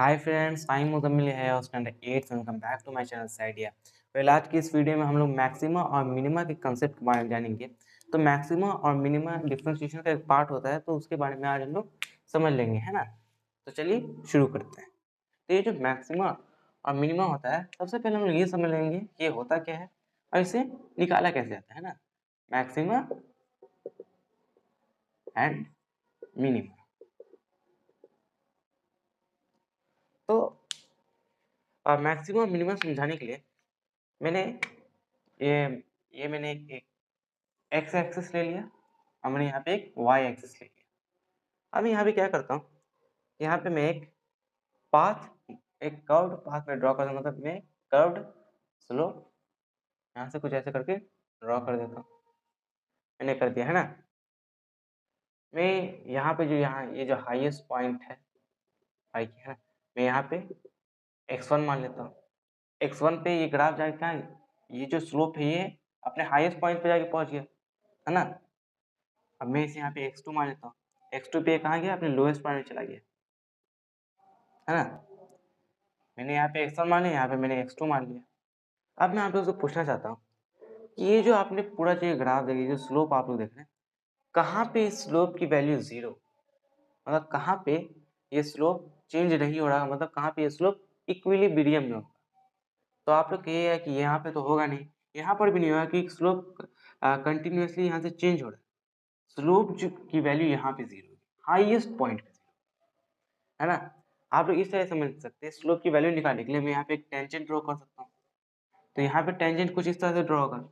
Hi friends, आई मुजम्मिल है और standard 8 welcome back to my channel idea. Well, आज की इस वीडियो में हम लोग मैक्सिमा और मिनिमा के कंसेप्ट के बारे में जानेंगे। तो मैक्सिमा और मिनिमा डिफरेंशिएशन का एक पार्ट होता है, तो उसके बारे में आज हम लोग समझ लेंगे, है ना। तो चलिए शुरू करते हैं। तो ये जो मैक्सिमा और मिनिमा होता है, सबसे पहले हम लोग ये समझ लेंगे कि ये होता क्या है और इसे निकाला कैसे जाता है ना। Maxima and minima. तो मैक्सिमा मिनिमा समझाने के लिए मैंने ये मैंने एक एक्स एक्सिस ले लिया, हमने यहाँ पे एक वाई एक्सिस ले लिया। अब यहाँ पे क्या करता हूँ, यहाँ पे मैं एक पाथ, एक कर्व्ड पाथ में ड्रॉ करता हूँ, मतलब मैं कर्व्ड स्लोप यहाँ से कुछ ऐसे करके ड्रॉ कर देता हूँ। मैंने कर दिया है ना। मैं यहाँ पे जो ये जो हाईएस्ट पॉइंट है हाई की है ना, मैं यहाँ पे x1 मान लेता हूँ। x1 पे ये ग्राफ जाके कहाँ, ये जो स्लोप है ये अपने हाईएस्ट पॉइंट पे जाके पहुँच गया है ना। अब मैं इसे यहाँ पे x2 मान लेता हूँ। x2 पे कहाँ गया, अपने लोएस्ट पॉइंट में चला गया है ना। मैंने यहाँ पे x1 मान लिया, यहाँ पे मैंने x2 मान लिया। अब मैं आप लोग से पूछना चाहता हूँ कि ये जो आपने पूरा जो ग्राफ देखिए, जो स्लोप आप लोग देख रहे हैं, कहाँ पे इस स्लोप की वैल्यू 0, मतलब कहाँ पे ये स्लोप चेंज नहीं हो रहा, मतलब कहाँ पे ये स्लोप इक्विलिब्रियम में होगा। तो आप लोग कहिएगा कि यहाँ पे तो होगा नहीं, यहाँ पर भी नहीं होगा कि स्लोप कंटिन्यूसली यहाँ से चेंज हो रहा है। स्लोप की वैल्यू यहाँ पे 0 होगी, हाईएस्ट पॉइंट पे 0, है ना। आप लोग इस तरह समझ सकते हैं। स्लोप की वैल्यू निकालने के लिए मैं यहाँ पे एक टेंजेंट ड्रॉ कर सकता हूँ। तो यहाँ पे टेंजेंट कुछ इस तरह से ड्रॉ होगा,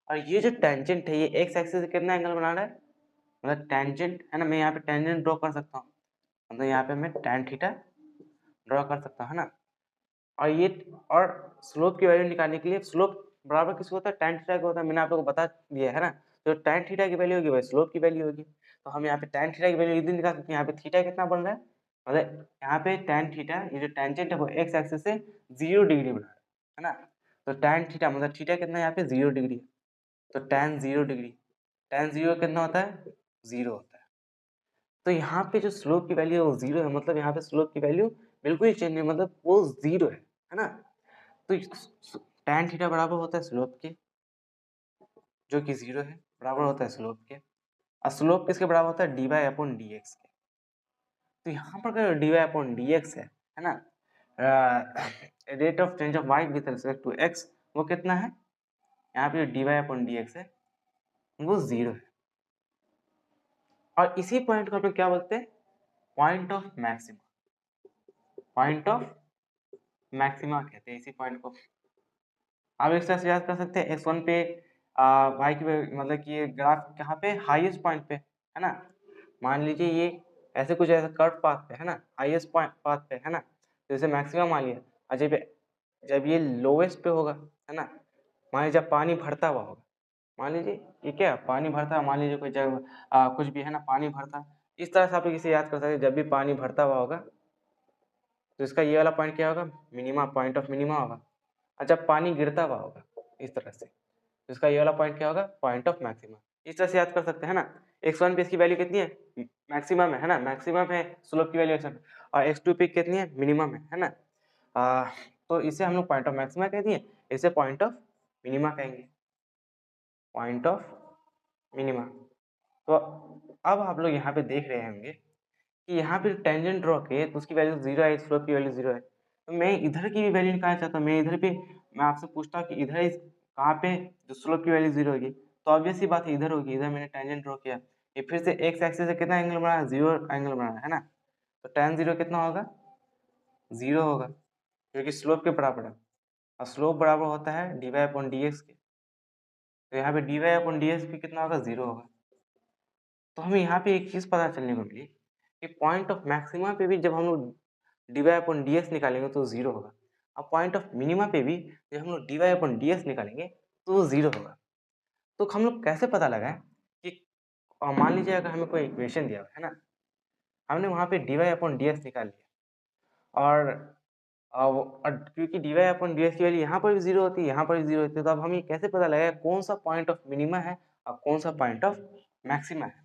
और ये जो टेंजेंट है ये एक्स एक्सिस से कितना एंगल बना रहा है, मतलब टेंजेंट है ना। मैं यहाँ पे टेंजेंट ड्रॉ कर सकता हूँ, मतलब यहाँ पे मैं tan थीटा ड्रॉ कर सकता हूँ, है ना। और ये और स्लोप की वैल्यू निकालने के लिए स्लोप बराबर किसको होता है, tan थीटा का होता है। मैंने आप लोगों को बता दिया है ना। तो tan थीटा की वैल्यू होगी वही स्लोप की वैल्यू होगी। तो हम यहाँ पे tan थीटा की वैल्यू इतनी निकाल सकते हैं। यहाँ पे थीटा कितना बन रहा है, मतलब यहाँ पे tan थीटा, ये जो टेंजेंट है वो एक्स एक्सिस से 0 डिग्री बना रहा है ना। तो tan थीटा मतलब थीटा कितना है यहाँ पे 0 डिग्री, तो tan 0 डिग्री, tan 0 कितना होता है, 0 होता है। तो यहाँ पे जो स्लोप की वैल्यू है वो 0 है, मतलब यहाँ पे स्लोप की वैल्यू बिल्कुल ही चेंज नहीं, मतलब वो 0 है ना। तो tan थीटा बराबर होता है स्लोप के, जो कि 0 है, बराबर होता है स्लोप के। और स्लोप किसके बराबर होता है, dy अपॉन dx के। तो यहाँ पर अगर dy अपॉन dx है ना, rate of change of y with respect to x, वो कितना है, यहाँ पे जो dy अपॉन dx है वो 0 है। और इसी पॉइंट को हम लोग क्या बोलते हैं, point of maxima. Point of maxima कहते हैं इसी पॉइंट को। आप इस तरह से याद कर सकते हैं, x1 पे y की मतलब कि ये ग्राफ कहाँ पे, हाईएस्ट पॉइंट पे है ना। मान लीजिए ये ऐसे कुछ ऐसा कर्व पाथ पे है ना, हाईएस्ट पॉइंट पाथ पे है ना, तो इसे मैक्सिमम मान लिया। और जब ये लोवेस्ट पे होगा है ना, मान लीजिए जब पानी भरता हुआ होगा, मान लीजिए ये क्या पानी भरता है, मान लीजिए कोई जगह कुछ भी है ना, पानी भरता, इस तरह से आप लोग इसे याद कर सकते हैं। जब भी पानी भरता हुआ होगा तो इसका ये वाला पॉइंट क्या होगा, मिनिमा, पॉइंट ऑफ मिनिमा होगा। और जब पानी गिरता हुआ होगा इस तरह से, तो इसका ये वाला पॉइंट क्या होगा, पॉइंट ऑफ मैक्सिमा। इस तरह से याद कर सकते हैं ना। x1 पे इसकी वैल्यू कितनी है, मैक्सिमम है ना, मैक्सिमम है स्लोप की वैल्यू x1, और x2 पे कितनी है, मिनिमम है ना। तो इसे हम लोग पॉइंट ऑफ मैक्सिमा कह दिए, इसे पॉइंट ऑफ मिनिमा कहेंगे, पॉइंट ऑफ मिनिमा। तो अब आप लोग यहाँ पे देख रहे होंगे कि यहाँ पे टेंजेंट ड्रॉ किए तो उसकी वैल्यू 0 है, स्लोप की वैल्यू 0 है। तो मैं इधर की भी वैल्यू निकालना चाहता हूँ, मैं इधर पे मैं आपसे पूछता हूँ कि इधर इस कहाँ पे जो स्लोप की वैल्यू 0 होगी, तो ऑब्वियस सी बात है इधर होगी। इधर मैंने टेंजेंट ड्रॉ किया, ये फिर से एक्स एक्सिस से कितना एंगल बना है, 0 एंगल बना है ना। तो tan 0 कितना होगा, 0 होगा, क्योंकि स्लोप के बराबर है, और स्लोप बराबर होता है dy अपॉन dx के। तो यहाँ पे dy अपॉन dx भी कितना होगा, 0 होगा। तो हमें यहाँ पे एक चीज़ पता चलने को मिली कि पॉइंट ऑफ मैक्सिमा पे भी जब हम लोग dy अपॉन ds निकालेंगे तो 0 होगा, और पॉइंट ऑफ मिनिमा पे भी जब हम लोग dy अपॉन ds निकालेंगे तो वो 0 होगा। तो हम लोग कैसे पता लगाएं कि मान लीजिए अगर हमें कोई इक्वेशन दिया हुआ है ना, हमने वहाँ पे dy अपॉन ds निकाल लिया, और क्योंकि dy अपॉन ds की वैल्यू यहाँ पर भी 0 होती है, यहाँ पर भी 0 होती है, तो अब हम ये कैसे पता लगाए कौन सा पॉइंट ऑफ मिनिमा है और कौन सा पॉइंट ऑफ मैक्सिमा है।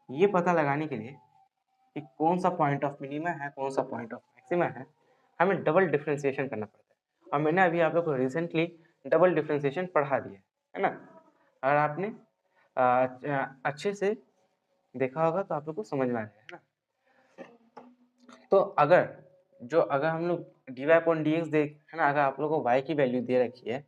ये पता लगाने के लिए कि कौन सा पॉइंट ऑफ मिनिमा है, कौन सा पॉइंट ऑफ मैक्सिमा है, हमें डबल डिफरेंशिएशन करना पड़ता है। और मैंने अभी आप लोग को रिसेंटली डबल डिफरेंशिएशन पढ़ा दिया है ना। अगर आपने अच्छे से देखा होगा तो आप लोग को समझ में आ जाएगा ना। तो अगर हम लोग dy अपॉन dx देख है ना, अगर आप लोग को y की वैल्यू दे रखी है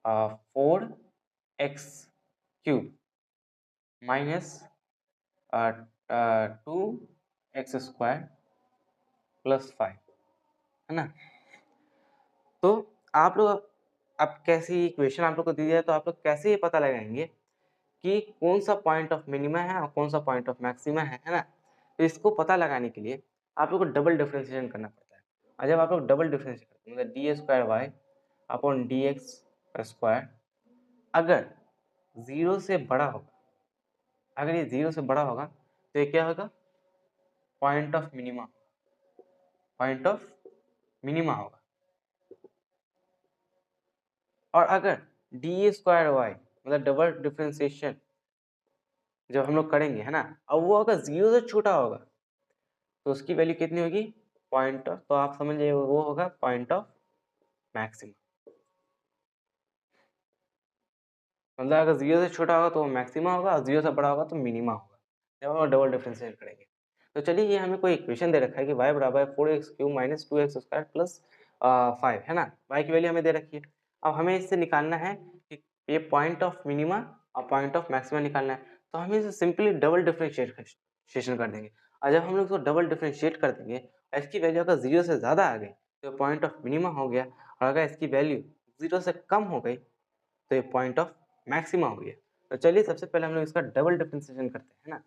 4x cube minus 2x square plus 5 है ना। तो आप लोग अब कैसी इक्वेशन आप लोग को दी जाए तो आप लोग कैसे ये पता लगाएंगे कि कौन सा पॉइंट ऑफ मिनिमा है और कौन सा पॉइंट ऑफ मैक्सिमा है ना। तो इसको पता लगाने के लिए आप लोग को डबल डिफरेंशिएशन करना पड़ता है। और जब आप लोग डबल डिफरेंशिएशन करते हैं मतलब D square Y upon D X square अगर 0 से बड़ा होगा, अगर ये 0 से बड़ा होगा तो ये क्या होगा, point of minima, point of minima होगा। और अगर डी स्क्वायर वाई मतलब डबल डिफरेंशिएशन जब हम लोग करेंगे है ना, अब वो अगर 0 से छोटा होगा तो उसकी वैल्यू कितनी होगी, पॉइंट ऑफ, तो आप समझ जाइए वो होगा पॉइंट ऑफ मैक्सिमा। मतलब अगर 0 से छोटा होगा तो वो मैक्सिमा होगा और 0 से बड़ा होगा तो मिनिमा होगा जब हम डबल डिफरेंशिएट करेंगे। तो चलिए ये हमें कोई इक्वेशन दे रखा है कि y बराबर है 4x cube minus 2x square plus 5 है ना, y की वैल्यू हमें दे रखी है। अब हमें इससे निकालना है कि ये पॉइंट ऑफ मिनिमा और पॉइंट ऑफ मैक्सिमा निकालना है, तो हम इसे सिंपली डबल डिफरेंशिएशन कर देंगे। और जब हम लोग इसको डबल डिफरेंशिएट कर देंगे इसकी वैल्यू अगर 0 से ज़्यादा आ गई तो पॉइंट ऑफ मिनिमा हो गया, और अगर इसकी वैल्यू 0 से कम हो गई तो ये पॉइंट ऑफ मैक्सिमा हो गया। तो चलिए सबसे पहले हम लोग इसका डबल डिफरेंशिएशन करते हैं ना।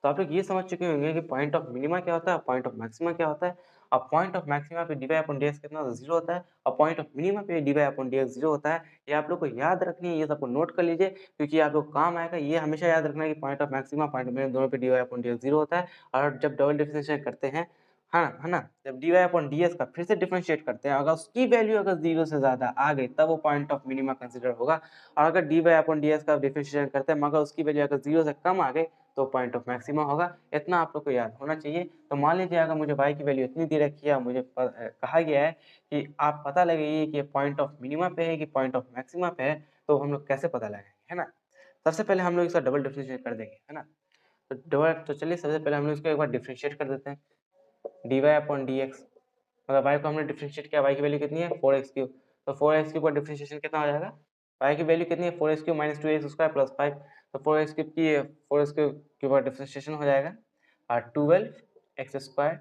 तो आप लोग ये समझ चुके होंगे कि पॉइंट ऑफ मिनिमा क्या होता है, पॉइंट ऑफ मैक्सिमा क्या होता है। और पॉइंट ऑफ मैक्सिमा पे dy अपॉन dx कितना होता है, 0 होता है, और पॉइंट ऑफ मिनिमा पे dy अपॉन dx 0 होता है। ये आप लोग को याद रखनी है, ये सबको नोट कर लीजिए क्योंकि आप लोग काम आएगा। ये हमेशा याद रखना है कि point of maxima point of minima दोनों पे dy अपॉन dx 0 होता है। और जब डबल डिफरेंशिएशन करते हैं है ना, जब dy अपॉन ds का फिर से डिफरेंशिएट करते हैं, अगर उसकी वैल्यू अगर 0 से ज़्यादा आ गई तब वो पॉइंट ऑफ मिनिमा कंसिडर होगा। और अगर dy अपॉन ds का डिफरेंशिएशन करते हैं मगर उसकी वैल्यू अगर 0 से कम आ गई तो पॉइंट ऑफ मैक्सिमा होगा। इतना आप लोग को याद होना चाहिए। तो मान लीजिए अगर मुझे y की वैल्यू इतनी दे रखी है, मुझे कहा गया है कि आप पता लगाइए कि पॉइंट ऑफ मिनिमा पे है कि पॉइंट ऑफ मैक्सिमा पे है, तो हम लोग कैसे पता लगाएंगे है ना। सबसे पहले हम लोग इसका डबल डिफरेंशिएट कर देंगे है ना। तो चलिए सबसे पहले हम लोग इसको एक बार डिफरेंशिएट कर देते हैं। dy अपॉन dx मतलब y को हमने डिफरेंशिएट किया, y की वैल्यू कितनी है 4x क्यूब, तो 4x क्यूब का डिफरेंशिएशन कितना हो जाएगा, y की वैल्यू कितनी है 4x cube minus 2x square plus 5, तो 4x क्यूब का डिफरेंशिएशन हो जाएगा और 12x square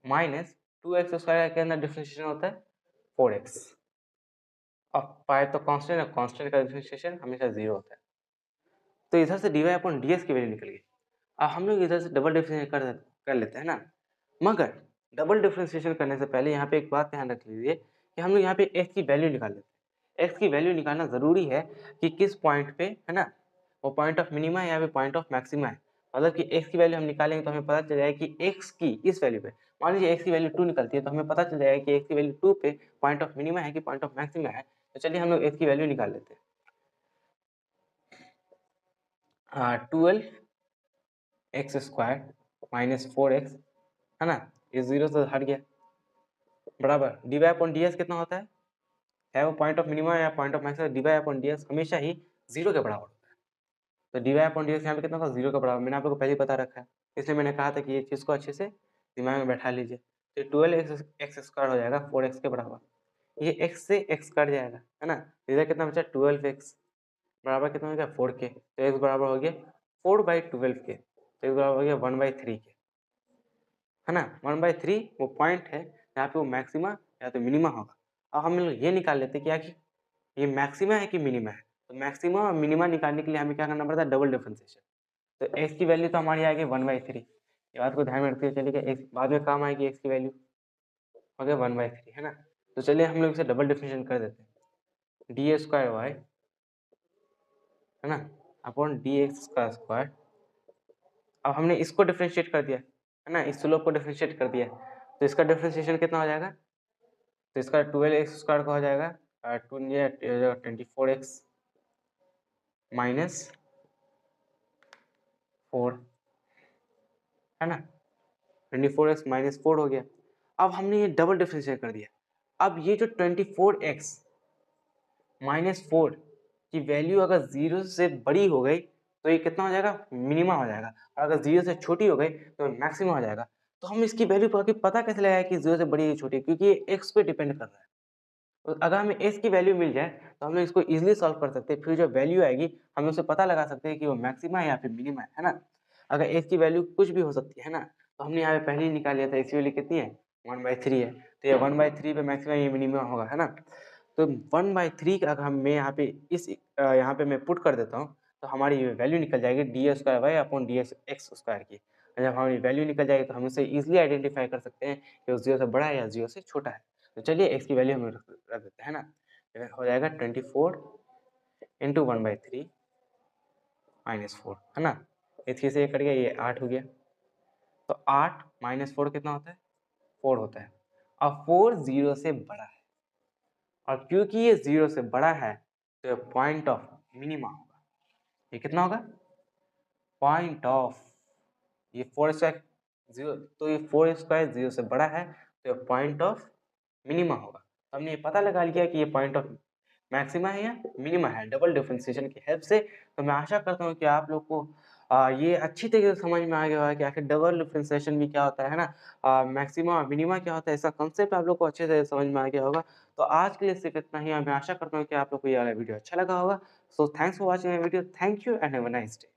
minus 2x square के अंदर डिफरेंशिएशन होता है 4x, और 5 तो कांस्टेंट है, कांस्टेंट का डिफरेंशिएशन हमेशा 0 होता है। तो इधर से dy अपॉन dx की वैल्यू निकल गई। अब हम लोग इधर से डबल डिफरेंशिएशन कर लेते हैं ना। मगर डबल डिफरेंशिएशन करने से पहले यहाँ पे एक बात ध्यान रख लीजिए कि हम लोग यहाँ पे x की वैल्यू निकाल लेते हैं। x की वैल्यू निकालना ज़रूरी है कि किस पॉइंट पे है ना, वो पॉइंट ऑफ मिनिमा है या फिर पॉइंट ऑफ मैक्सिमा है। मतलब कि x की वैल्यू हम निकालेंगे तो हमें पता चल जाएगा कि x की इस वैल्यू पे, मान लीजिए x की वैल्यू 2 निकलती है तो हमें पता चल जाएगा कि x की वैल्यू 2 पे पॉइंट ऑफ मिनिमा है कि पॉइंट ऑफ मैक्सिमा है। तो चलिए हम लोग x की वैल्यू निकाल लेते हैं। 12x स्क्वायर माइनस 4x है ना, ये 0 से हट गया, बराबर dy अपॉन ds कितना होता है, चाहे वो पॉइंट ऑफ मिनिमा या point of maxima, dy upon ds हमेशा ही 0 के बराबर होता है। तो dy अपॉन ds यहाँ पे कितना होगा, 0 के बराबर। मैंने आप लोग को पहले ही बता रखा है, इसलिए मैंने कहा था कि ये चीज़ को अच्छे से दिमाग में बैठा लीजिए। तो 12x स्क्वायर हो जाएगा 4x के बराबर, ये x से x कट जाएगा है ना, इधर कितना बचा 12x बराबर कितना हो गया 4 के, तो x बराबर हो गया 4/12 के, तो x बराबर हो गया 1/3 के है ना। 1/3 वो पॉइंट है यहाँ पे वो मैक्सिमा या तो मिनिमा होगा। अब हम लोग ये निकाल लेते हैं क्या कि ये मैक्सिमा है कि मिनिमा है। तो मैक्सिमा और मिनिमा निकालने के लिए हमें क्या करना पड़ता है, डबल डिफरेंशिएशन। तो x की वैल्यू तो हमारी आएगी 1/3, ये बात को ध्यान में रखते हुए चलिए x बाद में काम आएगी, x की वैल्यू हो गया 1/3 है ना। तो चलिए हम लोग इसे डबल डिफरेंशिएशन कर देते हैं, डी स्क्वायर वाई है ना अपॉन डी एक्स का स्क्वायर। अब हमने इसको डिफरेंशिएट कर दिया है ना, इस स्लोप को डिफरेंशिएट कर दिया, तो इसका डिफरेंशिएशन कितना हो जाएगा, तो इसका 12x स्क्वायर का हो जाएगा 24x माइनस 4 है ना, 24x माइनस 4 हो गया। अब हमने ये डबल डिफरेंशिएट कर दिया। अब ये जो 24x माइनस 4 की वैल्यू अगर 0 से बड़ी हो गई तो ये कितना हो जाएगा, मिनिमा हो जाएगा, और अगर 0 से छोटी हो गई तो मैक्सिमम हो जाएगा। तो हम इसकी वैल्यू पता कैसे लगाए कि 0 से बड़ी या छोटी, क्योंकि ये x पे डिपेंड कर रहा है। तो अगर हमें x की वैल्यू मिल जाए तो हम लोग इसको इजीली सॉल्व कर सकते हैं। फिर जो वैल्यू आएगी हम उसे पता लगा सकते हैं कि वो मैक्सिमा है या फिर मिनिमा है ना। अगर x की वैल्यू कुछ भी हो सकती है ना, तो हमने यहाँ पे पहले ही निकाल लिया था, x की वैल्यू कितनी है, 1/3 है। तो ये 1/3 पे मैक्सिमा ये मिनिमा होगा, है ना। तो 1/3 का अगर मैं यहाँ पे यहाँ पे मैं पुट कर देता हूँ तो हमारी वैल्यू निकल जाएगी ds² की। जब हमारी वैल्यू निकल जाएगी तो हम इसे इजीली आइडेंटिफाई कर सकते हैं कि वो 0 से बड़ा है या 0 से छोटा है। तो चलिए x की वैल्यू हम रख देते हैं ना, हो जाएगा 24 इंटू 1/3 माइनस 4, है ना। ये 3 से ये कट गया, ये 8 हो गया। तो 8 माइनस 4 कितना होता है, 4 होता है। अब 4 0 से बड़ा है, और क्योंकि ये 0 से बड़ा है तो ये पॉइंट ऑफ मिनिमा होगा। ये कितना होगा, पॉइंट ऑफ, ये 4² 0, तो ये 4² 0 से बड़ा है तो ये पॉइंट ऑफ मिनिमा होगा। हमने ये पता लगा लिया कि ये पॉइंट ऑफ मैक्सिमा है या मिनिमा है डबल डिफरेंशिएशन की हेल्प से। तो मैं आशा करता हूँ कि आप लोग को ये अच्छी तरीके से समझ में आ गया होगा कि आखिर डबल डिफरेंशिएशन भी क्या होता है ना, मैक्सिमा और मिनिमा क्या होता है, इसका कंसेप्ट आप लोग को अच्छे से समझ में आ गया होगा। तो आज के लिए सिर्फ इतना ही, और मैं आशा करता हूँ कि आप लोग को ये वाला वीडियो अच्छा लगा होगा। So thanks for watching my video, thank you and have a nice day.